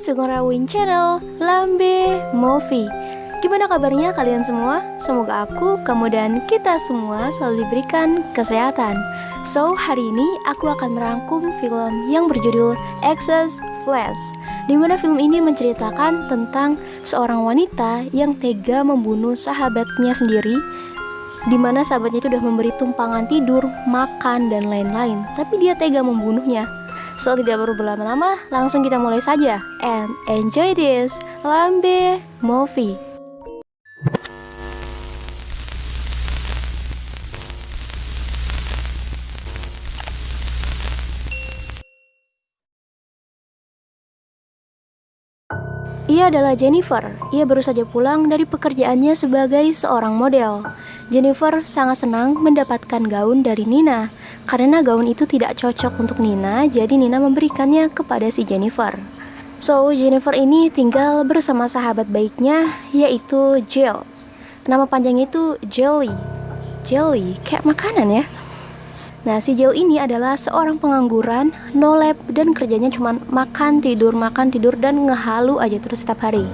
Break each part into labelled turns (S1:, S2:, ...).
S1: Sugarawin Channel Lambe Movie. Gimana kabarnya kalian semua? Semoga aku, kamu, dan kita semua selalu diberikan kesehatan. So, hari ini aku akan merangkum film yang berjudul Excess Flash, di mana film ini menceritakan tentang seorang wanita yang tega membunuh sahabatnya sendiri, di mana sahabatnya itu udah memberi tumpangan tidur, makan, dan lain-lain, tapi dia tega membunuhnya. So, tidak perlu berlama-lama, langsung kita mulai saja. And enjoy this Lambe Movie. Ia adalah Jennifer. Ia baru saja pulang dari pekerjaannya sebagai seorang model. Jennifer sangat senang mendapatkan gaun dari Nina. Karena gaun itu tidak cocok untuk Nina, jadi Nina memberikannya kepada si Jennifer. So, Jennifer ini tinggal bersama sahabat baiknya, yaitu Jill. Nama panjangnya itu Jelly. Jelly, kayak makanan ya. Nah, si Jill ini adalah seorang pengangguran, no lab, dan kerjanya cuma makan, tidur, dan ngehalu aja terus setiap hari.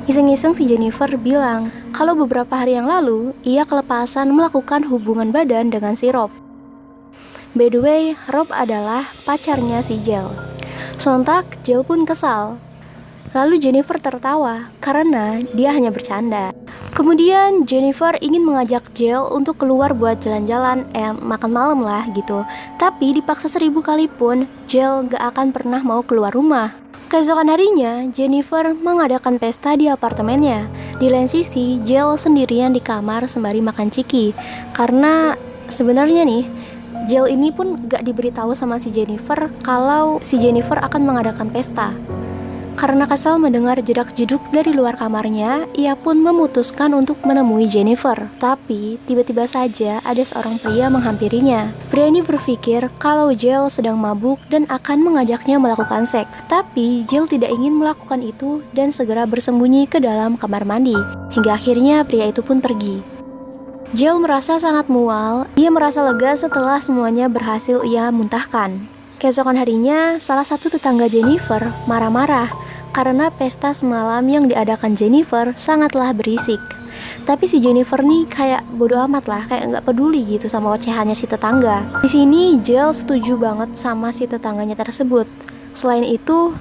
S1: Iseng-iseng si Jennifer bilang kalau beberapa hari yang lalu, ia kelepasan melakukan hubungan badan dengan si Rob. By the way, Rob adalah pacarnya si Jill. Sontak, Jill pun kesal. Lalu Jennifer tertawa karena dia hanya bercanda. Kemudian Jennifer ingin mengajak Jill untuk keluar buat jalan-jalan, makan malam lah gitu. Tapi dipaksa 1000 kali pun, Jill gak akan pernah mau keluar rumah. Keesokan harinya, Jennifer mengadakan pesta di apartemennya. Di lain sisi, Jill sendirian di kamar sembari makan ciki. Karena sebenarnya nih, Jill ini pun gak diberitahu sama si Jennifer kalau si Jennifer akan mengadakan pesta. Karena kesal mendengar jedak-jeduk dari luar kamarnya, ia pun memutuskan untuk menemui Jennifer. Tapi, tiba-tiba saja ada seorang pria menghampirinya. Pria ini berpikir kalau Jill sedang mabuk dan akan mengajaknya melakukan seks. Tapi, Jill tidak ingin melakukan itu dan segera bersembunyi ke dalam kamar mandi. Hingga akhirnya pria itu pun pergi. Jill merasa sangat mual. Dia merasa lega setelah semuanya berhasil ia muntahkan. Keesokan harinya, salah satu tetangga Jennifer marah-marah karena pesta semalam yang diadakan Jennifer sangatlah berisik. Tapi si Jennifer nih kayak bodo amat lah, kayak nggak peduli gitu sama ocehannya si tetangga. Di sini Jill setuju banget sama si tetangganya tersebut. Selain itu,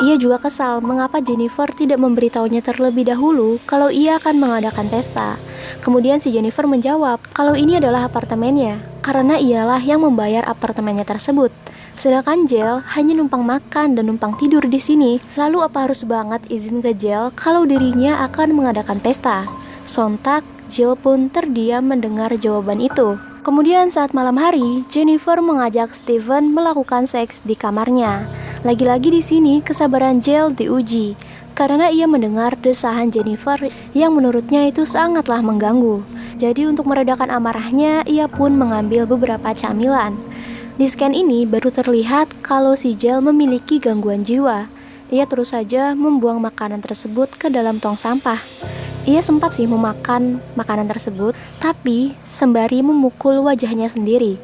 S1: ia juga kesal mengapa Jennifer tidak memberitahunya terlebih dahulu kalau ia akan mengadakan pesta. Kemudian si Jennifer menjawab kalau ini adalah apartemennya, karena ialah yang membayar apartemennya tersebut. Sedangkan Jill hanya numpang makan dan numpang tidur di sini. Lalu apa harus banget izin ke Jill kalau dirinya akan mengadakan pesta? Sontak, Jill pun terdiam mendengar jawaban itu. Kemudian saat malam hari, Jennifer mengajak Steven melakukan seks di kamarnya. Lagi-lagi di sini kesabaran Jill diuji karena ia mendengar desahan Jennifer yang menurutnya itu sangatlah mengganggu. Jadi untuk meredakan amarahnya, ia pun mengambil beberapa camilan. Di scan ini baru terlihat kalau si Jill memiliki gangguan jiwa. Ia terus saja membuang makanan tersebut ke dalam tong sampah. Ia sempat sih memakan makanan tersebut, tapi sembari memukul wajahnya sendiri.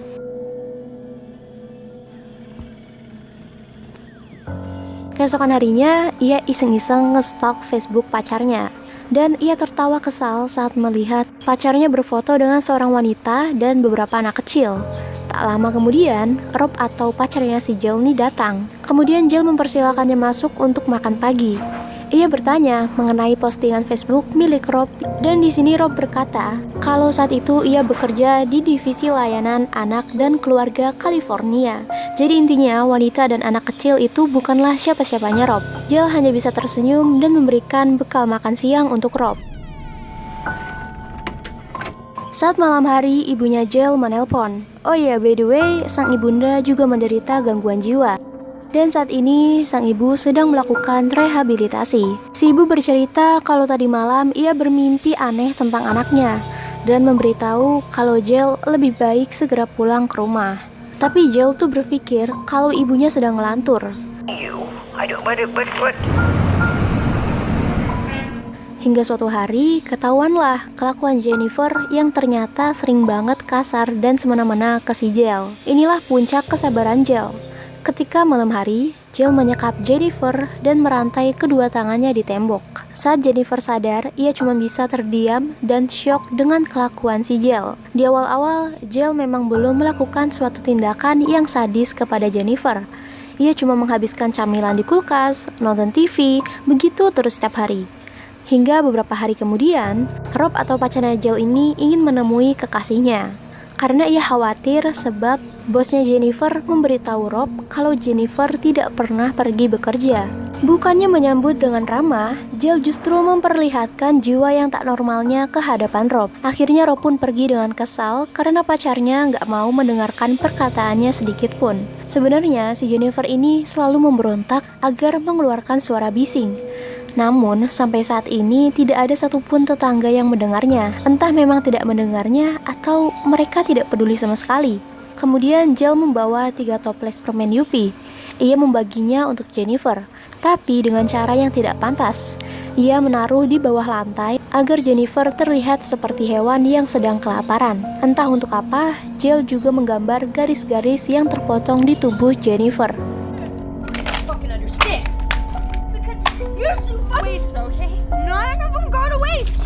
S1: Keesokan harinya, ia iseng-iseng nge-stalk Facebook pacarnya. Dan ia tertawa kesal saat melihat pacarnya berfoto dengan seorang wanita dan beberapa anak kecil. Tak lama kemudian, Rob atau pacarnya si Jill ini datang. Kemudian Jill mempersilakannya masuk untuk makan pagi. Ia bertanya mengenai postingan Facebook milik Rob, dan di sini Rob berkata kalau saat itu ia bekerja di divisi layanan anak dan keluarga California. Jadi intinya wanita dan anak kecil itu bukanlah siapa-siapanya Rob. Jill hanya bisa tersenyum dan memberikan bekal makan siang untuk Rob. Saat malam hari, ibunya Jill menelpon. Oh iya, by the way, sang ibunda juga menderita gangguan jiwa. Dan saat ini, sang ibu sedang melakukan rehabilitasi. Si ibu bercerita kalau tadi malam ia bermimpi aneh tentang anaknya dan memberitahu kalau Jill lebih baik segera pulang ke rumah. Tapi Jill tuh berpikir kalau ibunya sedang ngelantur. Hingga suatu hari, ketahuanlah kelakuan Jennifer yang ternyata sering banget kasar dan semena-mena ke si Jill. Inilah puncak kesabaran Jill. Ketika malam hari, Jill menyekap Jennifer dan merantai kedua tangannya di tembok. Saat Jennifer sadar, ia cuma bisa terdiam dan syok dengan kelakuan si Jill. Di awal-awal, Jill memang belum melakukan suatu tindakan yang sadis kepada Jennifer. Ia cuma menghabiskan camilan di kulkas, nonton TV, begitu terus setiap hari. Hingga beberapa hari kemudian, Rob atau pacarnya Jill ini ingin menemui kekasihnya. Karena ia khawatir sebab bosnya Jennifer memberitahu Rob kalau Jennifer tidak pernah pergi bekerja. Bukannya menyambut dengan ramah, Jill justru memperlihatkan jiwa yang tak normalnya ke hadapan Rob. Akhirnya Rob pun pergi dengan kesal karena pacarnya nggak mau mendengarkan perkataannya sedikit pun. Sebenarnya si Jennifer ini selalu memberontak agar mengeluarkan suara bising. Namun, sampai saat ini tidak ada satupun tetangga yang mendengarnya. Entah memang tidak mendengarnya atau mereka tidak peduli sama sekali. Kemudian Jill membawa 3 toples permen Yuppie. Ia membaginya untuk Jennifer, tapi dengan cara yang tidak pantas. Ia menaruh di bawah lantai agar Jennifer terlihat seperti hewan yang sedang kelaparan. Entah untuk apa, Jill juga menggambar garis-garis yang terpotong di tubuh Jennifer.
S2: You're so waste, okay? None of them go to waste.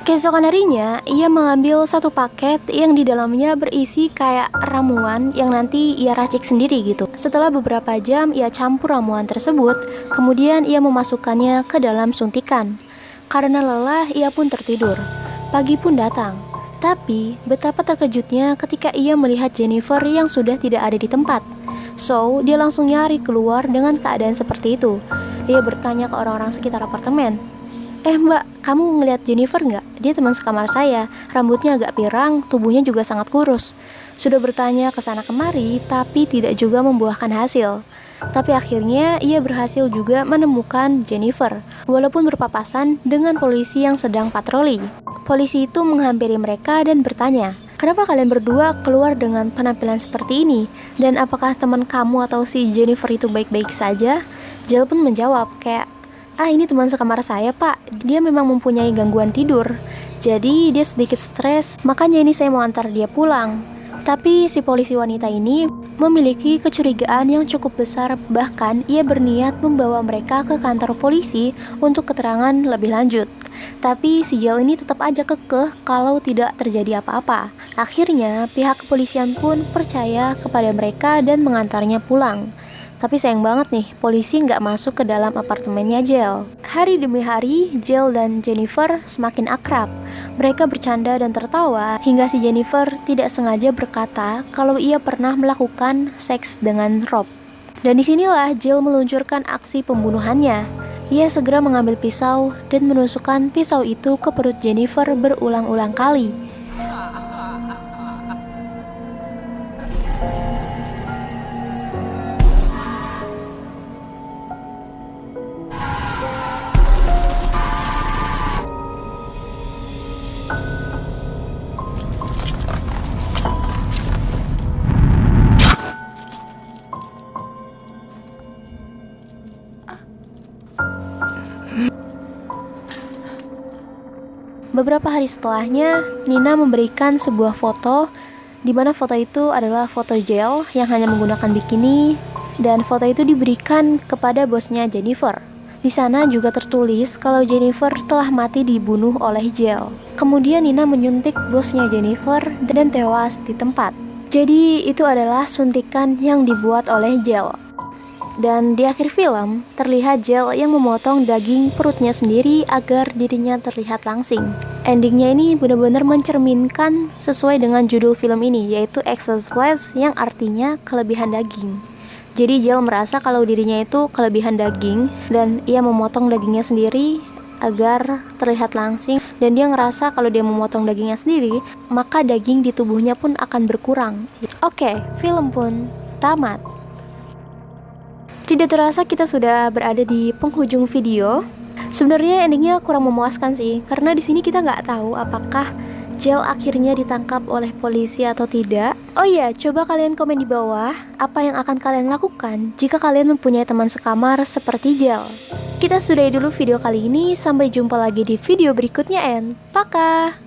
S1: Keesokan harinya, ia mengambil satu paket yang di dalamnya berisi kayak ramuan yang nanti ia racik sendiri gitu. Setelah beberapa jam, ia campur ramuan tersebut, kemudian ia memasukkannya ke dalam suntikan. Karena lelah, ia pun tertidur. Pagi pun datang. Tapi, betapa terkejutnya ketika ia melihat Jennifer yang sudah tidak ada di tempat. So, dia langsung nyari keluar dengan keadaan seperti itu. Ia bertanya ke orang-orang sekitar apartemen. Mbak, kamu ngelihat Jennifer nggak? Dia teman sekamar saya, rambutnya agak pirang, tubuhnya juga sangat kurus. Sudah bertanya ke sana kemari, tapi tidak juga membuahkan hasil. Tapi akhirnya ia berhasil juga menemukan Jennifer, walaupun berpapasan dengan polisi yang sedang patroli. Polisi itu menghampiri mereka dan bertanya, kenapa kalian berdua keluar dengan penampilan seperti ini? Dan apakah teman kamu atau si Jennifer itu baik-baik saja? Jill pun menjawab kayak, ini teman sekamar saya pak, dia memang mempunyai gangguan tidur. Jadi dia sedikit stres, makanya ini saya mau antar dia pulang. Tapi si polisi wanita ini memiliki kecurigaan yang cukup besar, bahkan ia berniat membawa mereka ke kantor polisi untuk keterangan lebih lanjut. Tapi si Jill ini tetap aja kekeh kalau tidak terjadi apa-apa. Akhirnya pihak kepolisian pun percaya kepada mereka dan mengantarnya pulang. Tapi sayang banget nih, polisi nggak masuk ke dalam apartemennya Jill. Hari demi hari, Jill dan Jennifer semakin akrab. Mereka bercanda dan tertawa hingga si Jennifer tidak sengaja berkata kalau ia pernah melakukan seks dengan Rob. Dan disinilah Jill meluncurkan aksi pembunuhannya. Ia segera mengambil pisau dan menusukkan pisau itu ke perut Jennifer berulang-ulang kali. Beberapa hari setelahnya, Nina memberikan sebuah foto di mana foto itu adalah foto Jill yang hanya menggunakan bikini, dan foto itu diberikan kepada bosnya Jennifer. Di sana juga tertulis kalau Jennifer telah mati dibunuh oleh Jill. Kemudian Nina menyuntik bosnya Jennifer dan tewas di tempat. Jadi itu adalah suntikan yang dibuat oleh Jill. Dan di akhir film, terlihat Jill yang memotong daging perutnya sendiri agar dirinya terlihat langsing. Endingnya ini benar-benar mencerminkan sesuai dengan judul film ini, yaitu excess flesh, yang artinya kelebihan daging. Jadi Jill merasa kalau dirinya itu kelebihan daging, dan ia memotong dagingnya sendiri agar terlihat langsing. Dan dia ngerasa kalau dia memotong dagingnya sendiri, maka daging di tubuhnya pun akan berkurang. Oke, film pun tamat. Tidak terasa kita sudah berada di penghujung video. Sebenarnya endingnya kurang memuaskan sih, karena di sini kita nggak tahu apakah Jill akhirnya ditangkap oleh polisi atau tidak. Oh iya, coba kalian komen di bawah apa yang akan kalian lakukan jika kalian mempunyai teman sekamar seperti Jill. Kita sudahi dulu video kali ini, sampai jumpa lagi di video berikutnya, and Paka!